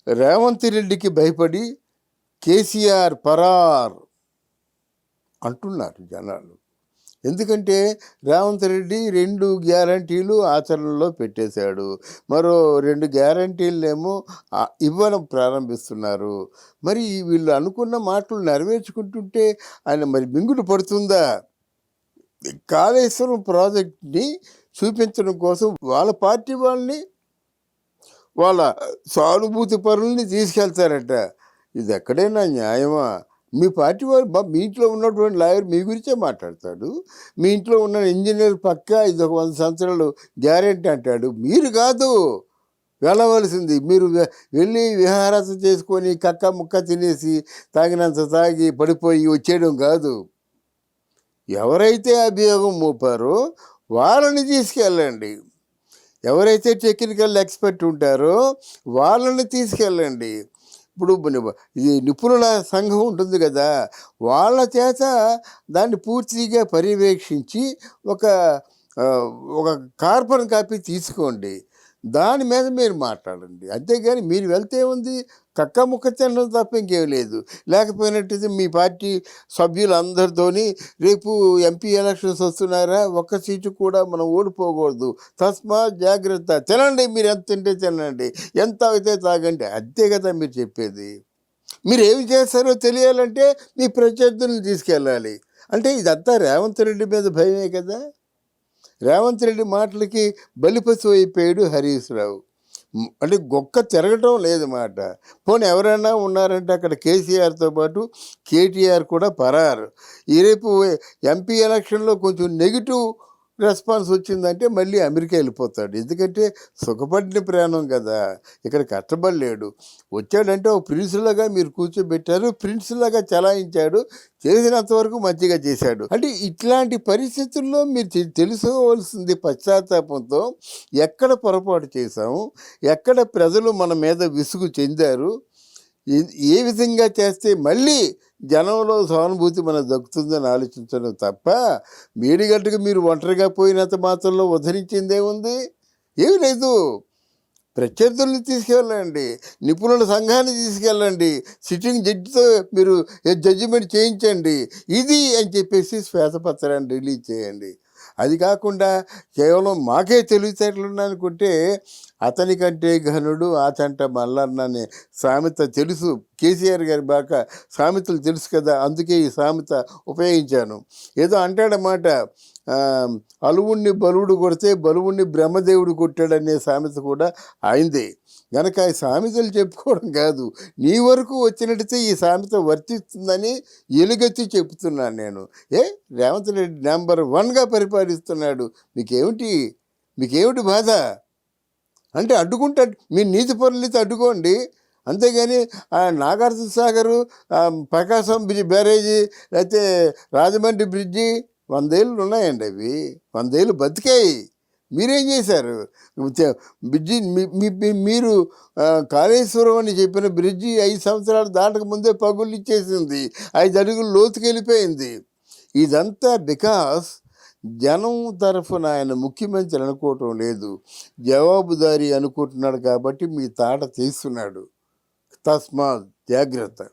రేవంత్ రెడ్డికి భయపడి కేసీఆర్ పరార్ అంటున్నారు జనాలు. ఎందుకంటే రేవంత్ రెడ్డి 2 గ్యారంటీలు ఆచరణలో పెట్టేశాడు. మరో 2 గ్యారంటీలనేమో ఇవ్వడం ప్రారంభిస్తున్నారు. మరి వీళ్ళు అనుకున్న మాటలు నెరవేర్చుకుంటుంటే ఆయన మరి మింగుడు పడుతుందా? కాళేశ్వరం ప్రాజెక్ట్ని చూపించడం కోసం వాళ్ళ పార్టీ వాళ్ళని, వాళ్ళ సానుభూతి పరుల్ని తీసుకెళ్తారట. ఇది ఎక్కడైనా న్యాయమా? మీ పార్టీ వారు మీ ఇంట్లో ఉన్నటువంటి లాయర్ మీ గురించే మాట్లాడతాడు. మీ ఇంట్లో ఉన్న ఇంజనీర్ పక్కా ఇది ఒక 100 సంవత్సరాలు గ్యారెంటీ అంటాడు. మీరు కాదు వెళ్ళవలసింది. మీరు వెళ్ళి విహారత చేసుకొని కక్క ముక్క తినేసి తాగినంత తాగి పడిపోయి వచ్చేయడం కాదు. ఎవరైతే అభియోగం మోపారో వాళ్ళని తీసుకెళ్ళండి. ఎవరైతే టెక్నికల్ ఎక్స్పర్ట్ ఉంటారో వాళ్ళని తీసుకెళ్ళండి. ఇప్పుడు ఈ నిపుణుల సంఘం ఉంటుంది కదా, వాళ్ళ చేత దాన్ని పూర్తిగా పర్యవేక్షించి ఒక ఒక కార్బన్ కాపీ తీసుకోండి. దాని మీద మీరు మాట్లాడండి. అంతేగాని మీరు వెళ్తే ఉంది కక్క ముక్క తినడం తప్ప ఇంకేం లేదు. లేకపోయినట్టయితే మీ పార్టీ సభ్యులందరితోని రేపు ఎంపీ ఎలక్షన్స్ వస్తున్నారా, ఒక్క సీటు కూడా మనం ఓడిపోకూడదు, తస్మాత్ జాగ్రత్త, తినండి, మీరు ఎంత తింటే తినండి, ఎంత అయితే తాగండి, అంతే కదా మీరు చెప్పేది. మీరు ఏమి చేస్తారో తెలియాలంటే మీ ప్రత్యర్థులను తీసుకెళ్ళాలి. అంటే ఇదంతా రేవంత్ రెడ్డి మీద భయమే కదా. రేవంత్ రెడ్డి మాటలకి బలిపశు అయిపోయాడు హరీష్ రావు. అంటే గొక్క తిరగటం లేదు మాట. పోనీ ఎవరైనా ఉన్నారంటే అక్కడ కేసీఆర్తో పాటు కేటీఆర్ కూడా పరారు. ఈ రేపు ఎంపీ ఎలక్షన్లో కొంచెం నెగిటివ్ రెస్పాన్స్ వచ్చిందంటే మళ్ళీ అమెరికా వెళ్ళిపోతాడు. ఎందుకంటే సుఖపడిన ప్రయాణం కదా, ఇక్కడ కష్టపడలేడు. వచ్చాడంటే ఒక ప్రిన్స్లాగా మీరు కూర్చోబెట్టారు, ప్రిన్స్లాగా చలాయించాడు, చేసినంతవరకు మంచిగా చేశాడు. అంటే ఇట్లాంటి పరిస్థితుల్లో మీరు తెలుసుకోవాల్సింది పశ్చాత్తాపంతో ఎక్కడ పొరపాటు చేశాము, ఎక్కడ ప్రజలు మన మీద విసుగు చెందారు, ఏ విధంగా చేస్తే మళ్ళీ జనంలో సానుభూతి మనకు దక్కుతుందని ఆలోచించడం తప్ప మేడిగడ్డకు మీరు ఒంటరిగా పోయినంత మాత్రంలో ఉద్ధరించిందేముంది? ఏమి లేదు. ప్రత్యర్థుల్ని తీసుకెళ్ళండి, నిపుణుల సంఘాన్ని తీసుకెళ్ళండి, సిట్టింగ్ జడ్జితో మీరు జడ్జిమెంట్ చేయించండి, ఇది అని చెప్పేసి శ్వేతపత్రాన్ని రిలీజ్ చేయండి. అది కాకుండా కేవలం మాకే తెలివితేటలున్నానుకుంటే అతని కంటే ఘనుడు ఆచంట మల్లన్న అనే సామెత తెలుసు. కేసీఆర్ గారి బాగా సామెతలు తెలుసు కదా, అందుకే ఈ సామెత ఉపయోగించాను. ఏదో అంటాడన్నమాట, అలువుణ్ణి బలువుడు కొడితే బలువుణ్ణి బ్రహ్మదేవుడు కొట్టాడనే సామెత కూడా అయిందే. కనుక ఈ సామెతలు చెప్పుకోవడం కాదు, నీ వరకు వచ్చినట్టయితే ఈ సామెత వర్తిస్తుందని ఎలుగెత్తి చెప్తున్నాను నేను. రేవంత్ రెడ్డి నెంబర్ 1గా పరిపాలిస్తున్నాడు, మీకేమిటి బాధ? అంటే అడ్డుకుంటా, మీ నీతి పనులైతే అడ్డుకోండి, అంతేగాని నాగార్జున సాగరు, ప్రకాశం బ్యారేజీ, లేకపోతే రాజమండ్రి బ్రిడ్జి 100 ఏళ్ళు ఉన్నాయండి. అవి 100 ఏళ్ళు బతికాయి. మీరేం చేశారు? బ్రిడ్జి మీరు కాళేశ్వరం అని చెప్పిన బ్రిడ్జి 5 సంవత్సరాలు దాటక ముందే పగుళ్ళు ఇచ్చేసింది, 5 అడుగులు లోతుకి వెళ్ళిపోయింది. ఇదంతా బికాస్ జనం తరఫున ఆయన ముఖ్యమంత్రి అనుకోవటం లేదు, జవాబుదారీ అనుకుంటున్నాడు. కాబట్టి మీ తాట తీస్తున్నాడు. తస్మాత్ జాగ్రత్త.